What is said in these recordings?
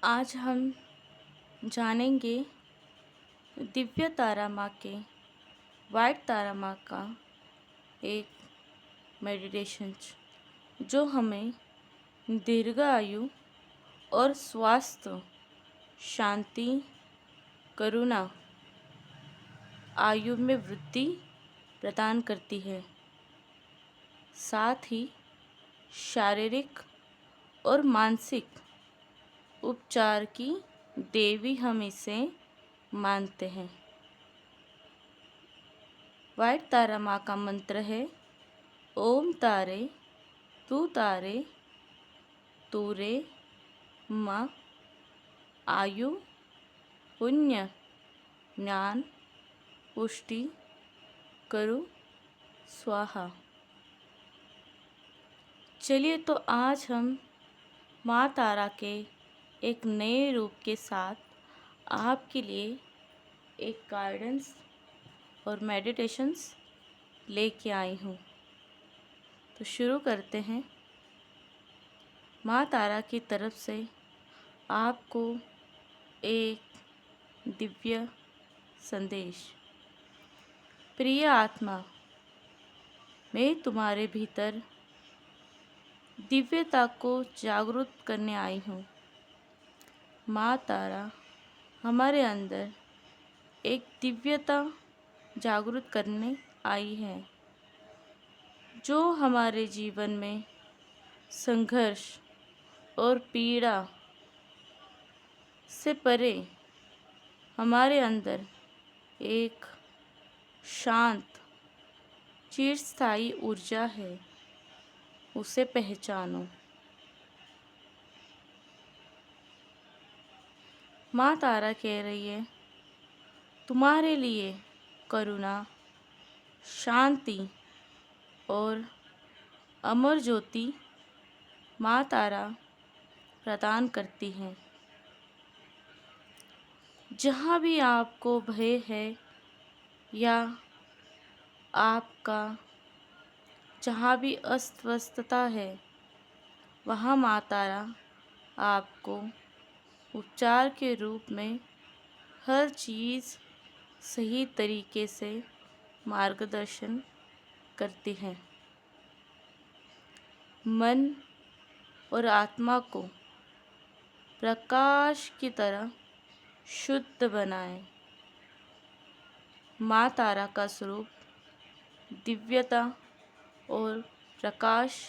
आज हम जानेंगे दिव्य तारा माँ के वाइट तारा माँ का एक मेडिटेशन जो हमें दीर्घ आयु और स्वास्थ्य, शांति, करुणा, आयु में वृद्धि प्रदान करती है। साथ ही शारीरिक और मानसिक उपचार की देवी हम इसे मानते हैं। वाइट तारा माँ का मंत्र है ओम तारे तू रे माँ आयु पुण्य ज्ञान पुष्टि करु स्वाहा। चलिए तो आज हम माँ तारा के एक नए रूप के साथ आपके लिए एक गाइडेंस और मेडिटेशंस लेके आई हूँ। तो शुरू करते हैं। माँ तारा की तरफ से आपको एक दिव्य संदेश। प्रिय आत्मा, मैं तुम्हारे भीतर दिव्यता को जागरूक करने आई हूँ। माँ तारा हमारे अंदर एक दिव्यता जागरूक करने आई है जो हमारे जीवन में संघर्ष और पीड़ा से परे हमारे अंदर एक शांत चिरस्थायी ऊर्जा है, उसे पहचानो। माँ तारा कह रही है तुम्हारे लिए करुणा, शांति और अमर ज्योति माँ तारा प्रदान करती हैं। जहाँ भी आपको भय है या आपका जहाँ भी अस्वस्थता है, वहाँ माँ तारा आपको उपचार के रूप में हर चीज़ सही तरीके से मार्गदर्शन करती हैं। मन और आत्मा को प्रकाश की तरह शुद्ध बनाएं। माँ तारा का स्वरूप दिव्यता और प्रकाश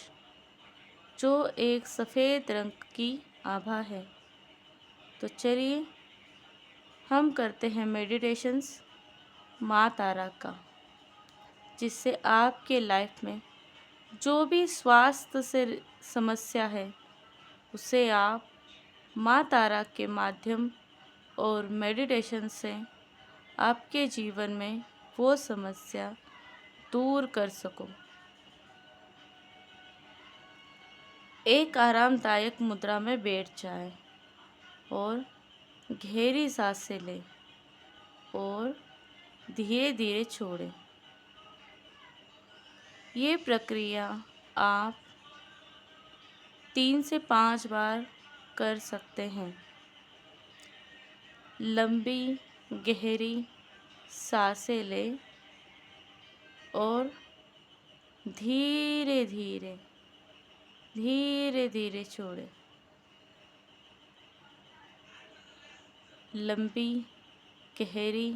जो एक सफ़ेद रंग की आभा है। तो चलिए हम करते हैं मेडिटेशंस माँ तारा का, जिससे आपके लाइफ में जो भी स्वास्थ्य से समस्या है उसे आप माँ तारा के माध्यम और मेडिटेशन से आपके जीवन में वो समस्या दूर कर सको। एक आरामदायक मुद्रा में बैठ जाएं और गहरी सांसें लें और धीरे धीरे छोड़ें। ये प्रक्रिया आप 3 से 5 बार कर सकते हैं। लंबी गहरी सांसें लें और धीरे धीरे छोड़ें। लंबी गहरी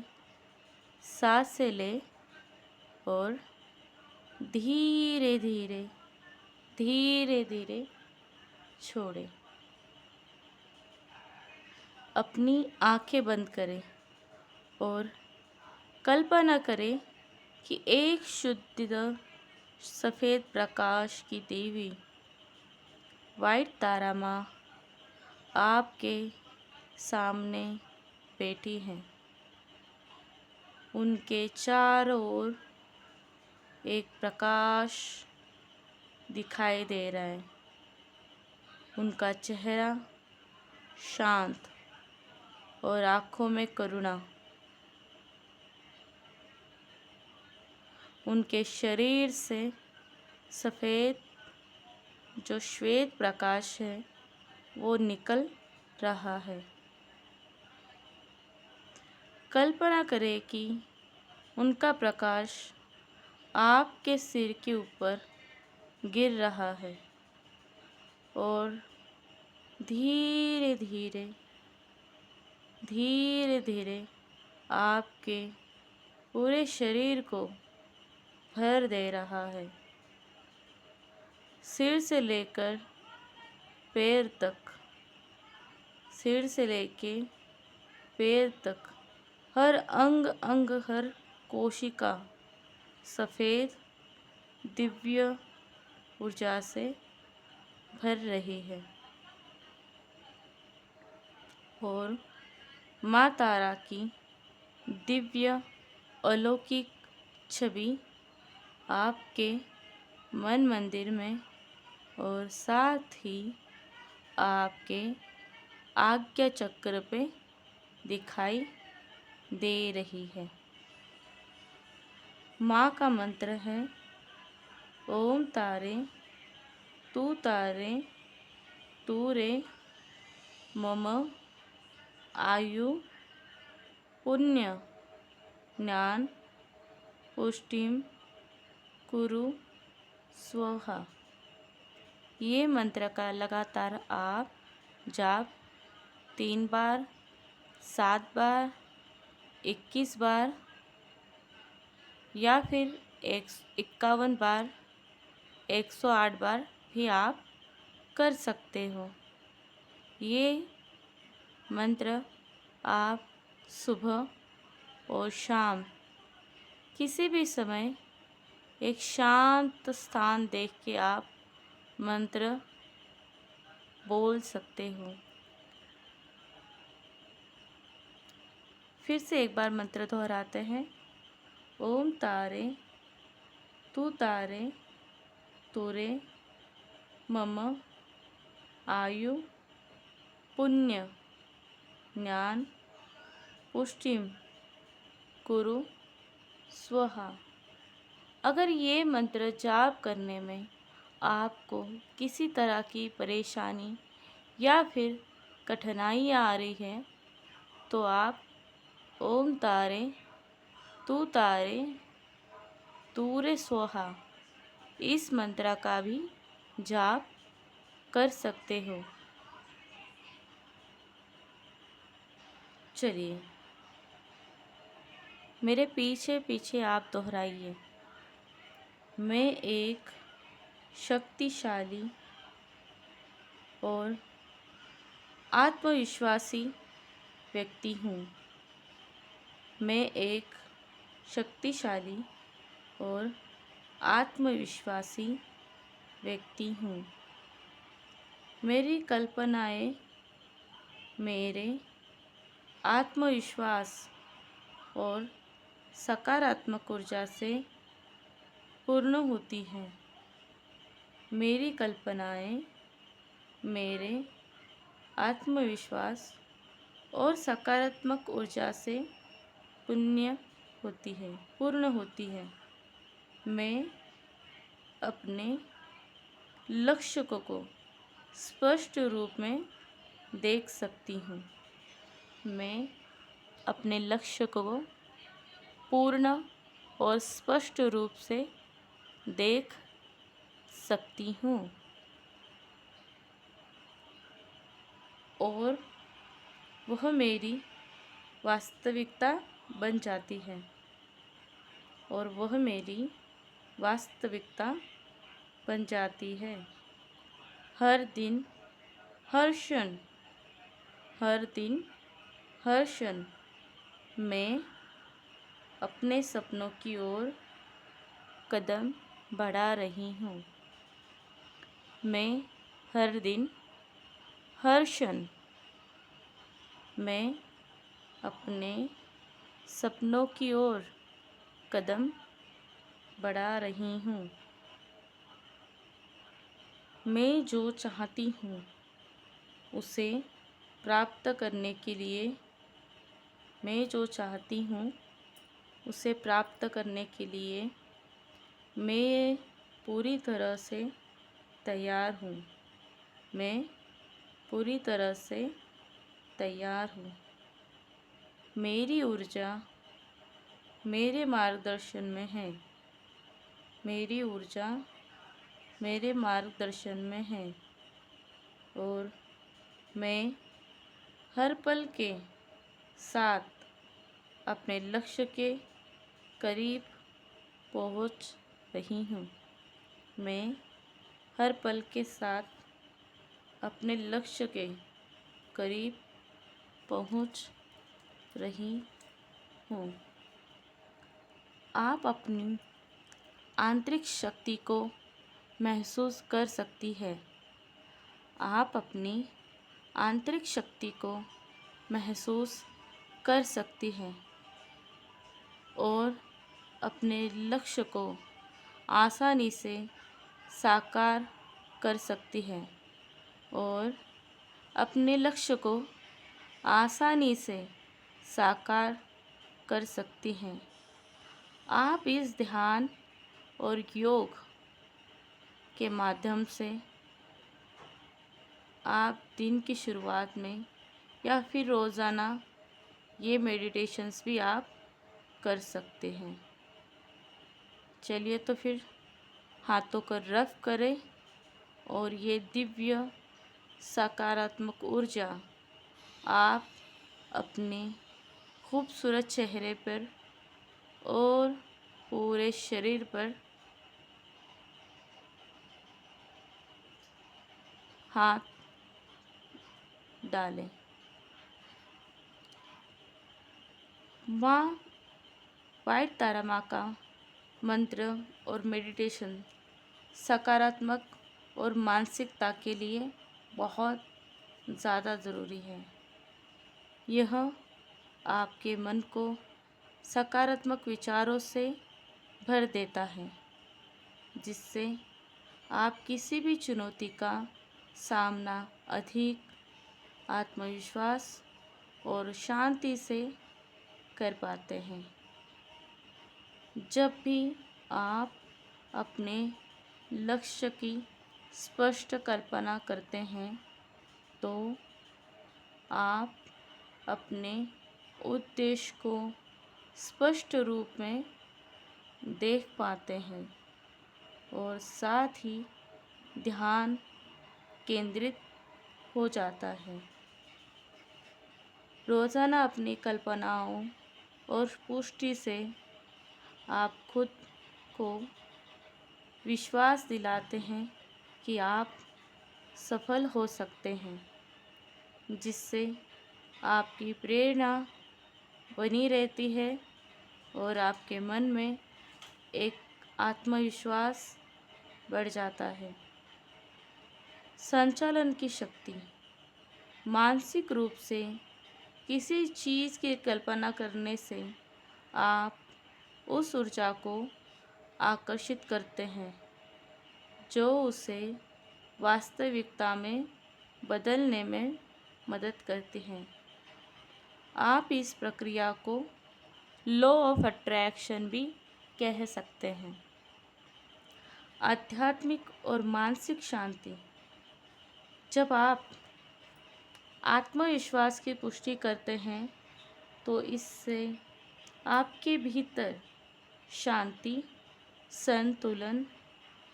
सांसें लें और धीरे धीरे छोड़ें। अपनी आंखें बंद करें और कल्पना करें कि एक शुद्ध सफ़ेद प्रकाश की देवी वाइट तारा माँ आपके सामने बैठी हैं। उनके चारों ओर एक प्रकाश दिखाई दे रहा है। उनका चेहरा शांत और आँखों में करुणा। उनके शरीर से सफ़ेद जो श्वेत प्रकाश है वो निकल रहा है। कल्पना करें कि उनका प्रकाश आपके सिर के ऊपर गिर रहा है और धीरे धीरे धीरे धीरे आपके पूरे शरीर को भर दे रहा है। सिर से लेकर पैर तक, सिर से लेके पैर तक हर अंग अंग, हर कोशिका सफ़ेद दिव्य ऊर्जा से भर रही है और माँ तारा की दिव्य अलौकिक छवि आपके मन मंदिर में और साथ ही आपके आज्ञा चक्र पे दिखाई दे रही है। माँ का मंत्र है ओम तारे तू रे मम आयु पुण्य ज्ञान पुष्टिम कुरु स्वाहा। ये मंत्र का लगातार आप जाप 3 बार, 7 बार, 21 बार या फिर 51 बार, 108 बार भी आप कर सकते हो। ये मंत्र आप सुबह और शाम किसी भी समय एक शांत स्थान देख के आप मंत्र बोल सकते हो। फिर से एक बार मंत्र दोहराते हैं। ओम तारे तू रे मम आयु पुण्य ज्ञान पुष्टिम कुरु स्वाहा। अगर ये मंत्र जाप करने में आपको किसी तरह की परेशानी या फिर कठिनाई आ रही है तो आप ओम तारे तू रे स्वाहा इस मंत्र का भी जाप कर सकते हो। चलिए मेरे पीछे पीछे आप दोहराइए। मैं एक शक्तिशाली और आत्मविश्वासी व्यक्ति हूँ। मैं एक शक्तिशाली और आत्मविश्वासी व्यक्ति हूँ। मेरी कल्पनाएं मेरे आत्मविश्वास और सकारात्मक ऊर्जा से पूर्ण होती हैं। मेरी कल्पनाएं मेरे आत्मविश्वास और सकारात्मक ऊर्जा से पूर्ण होती है। मैं अपने लक्ष्य को स्पष्ट रूप में देख सकती हूँ। मैं अपने लक्ष्य को पूर्ण और स्पष्ट रूप से देख सकती हूँ और वह मेरी वास्तविकता बन जाती है हर दिन हर क्षण मैं अपने सपनों की ओर कदम बढ़ा रही हूँ। मैं हर दिन हर क्षण मैं अपने सपनों की ओर कदम बढ़ा रही हूँ। मैं जो चाहती हूँ उसे प्राप्त करने के लिए मैं पूरी तरह से तैयार हूँ। मैं पूरी तरह से तैयार हूँ। मेरी ऊर्जा मेरे मार्गदर्शन में है। मेरी ऊर्जा मेरे मार्गदर्शन में है और मैं हर पल के साथ अपने लक्ष्य के करीब पहुंच रही हूँ। मैं हर पल के साथ अपने लक्ष्य के करीब पहुंच रही हूँ। आप अपनी आंतरिक शक्ति को महसूस कर सकती है। आप अपनी आंतरिक शक्ति को महसूस कर सकती है और अपने लक्ष्य को आसानी से साकार कर सकती है और अपने लक्ष्य को आसानी से साकार कर सकती हैं। आप इस ध्यान और योग के माध्यम से आप दिन की शुरुआत में या फिर रोज़ाना ये मेडिटेशंस भी आप कर सकते हैं। चलिए तो फिर हाथों को रफ करें और ये दिव्य सकारात्मक ऊर्जा आप अपने खूबसूरत चेहरे पर और पूरे शरीर पर हाथ डालें। माँ वाइट तारा माँ का मंत्र और मेडिटेशन सकारात्मक और मानसिकता के लिए बहुत ज़्यादा ज़रूरी है। यह आपके मन को सकारात्मक विचारों से भर देता है, जिससे आप किसी भी चुनौती का सामना अधिक आत्मविश्वास और शांति से कर पाते हैं। जब भी आप अपने लक्ष्य की स्पष्ट कल्पना करते हैं तो आप अपने उद्देश्य को स्पष्ट रूप में देख पाते हैं और साथ ही ध्यान केंद्रित हो जाता है। रोज़ाना अपनी कल्पनाओं और पुष्टि से आप खुद को विश्वास दिलाते हैं कि आप सफल हो सकते हैं, जिससे आपकी प्रेरणा बनी रहती है और आपके मन में एक आत्मविश्वास बढ़ जाता है। संचालन की शक्ति। मानसिक रूप से किसी चीज़ की कल्पना करने से आप उस ऊर्जा को आकर्षित करते हैं जो उसे वास्तविकता में बदलने में मदद करती हैं। आप इस प्रक्रिया को लॉ ऑफ अट्रैक्शन भी कह सकते हैं। आध्यात्मिक और मानसिक शांति। जब आप आत्मविश्वास की पुष्टि करते हैं तो इससे आपके भीतर शांति, संतुलन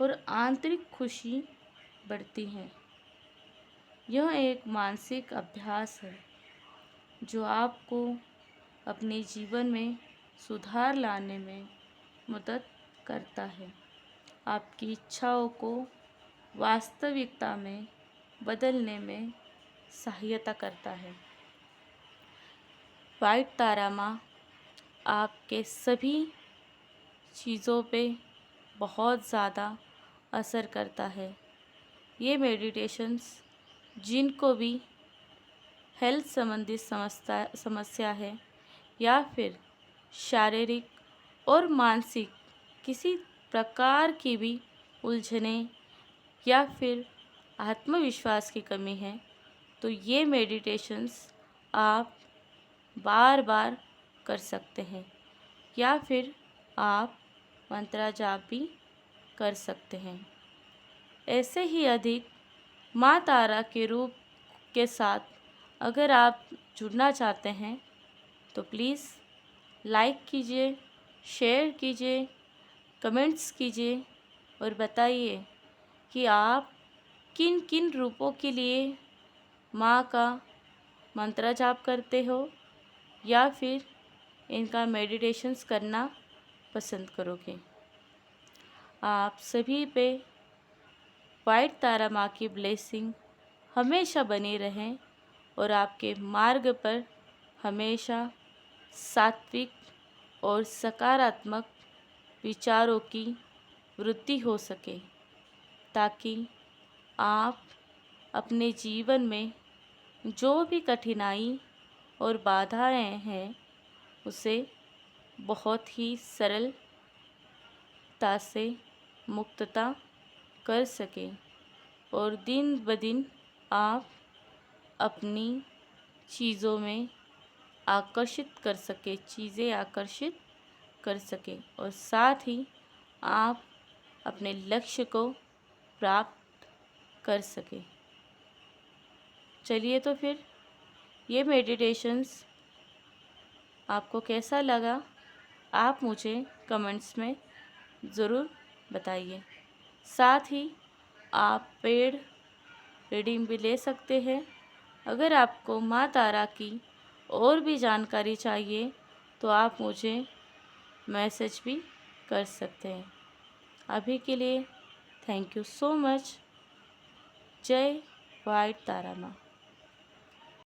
और आंतरिक खुशी बढ़ती है। यह एक मानसिक अभ्यास है जो आपको अपने जीवन में सुधार लाने में मदद करता है, आपकी इच्छाओं को वास्तविकता में बदलने में सहायता करता है। वाइट तारा माँ आपके सभी चीज़ों पे बहुत ज़्यादा असर करता है। ये मेडिटेशंस जिनको भी हेल्थ संबंधित समस्या है या फिर शारीरिक और मानसिक किसी प्रकार की भी उलझने या फिर आत्मविश्वास की कमी है तो ये मेडिटेशंस आप बार बार कर सकते हैं या फिर आप मंत्र जाप भी कर सकते हैं। ऐसे ही अधिक माँ तारा के रूप के साथ अगर आप जुड़ना चाहते हैं तो प्लीज़ लाइक कीजिए, शेयर कीजिए, कमेंट्स कीजिए और बताइए कि आप किन किन रूपों के लिए माँ का मंत्र जाप करते हो या फिर इनका मेडिटेशंस करना पसंद करोगे। आप सभी पे वाइट तारा माँ की ब्लेसिंग हमेशा बनी रहें और आपके मार्ग पर हमेशा सात्विक और सकारात्मक विचारों की वृद्धि हो सके, ताकि आप अपने जीवन में जो भी कठिनाई और बाधाएं हैं उसे बहुत ही सरलता से मुक्तता कर सकें और दिन ब दिन आप अपनी चीज़ों में चीज़ें आकर्षित कर सकें और साथ ही आप अपने लक्ष्य को प्राप्त कर सकें। चलिए तो फिर ये मेडिटेशंस आपको कैसा लगा आप मुझे कमेंट्स में ज़रूर बताइए। साथ ही आप पेड रीडिंग भी ले सकते हैं। अगर आपको माँ तारा की और भी जानकारी चाहिए तो आप मुझे मैसेज भी कर सकते हैं। अभी के लिए थैंक यू सो मच। जय वाइट तारा माँ।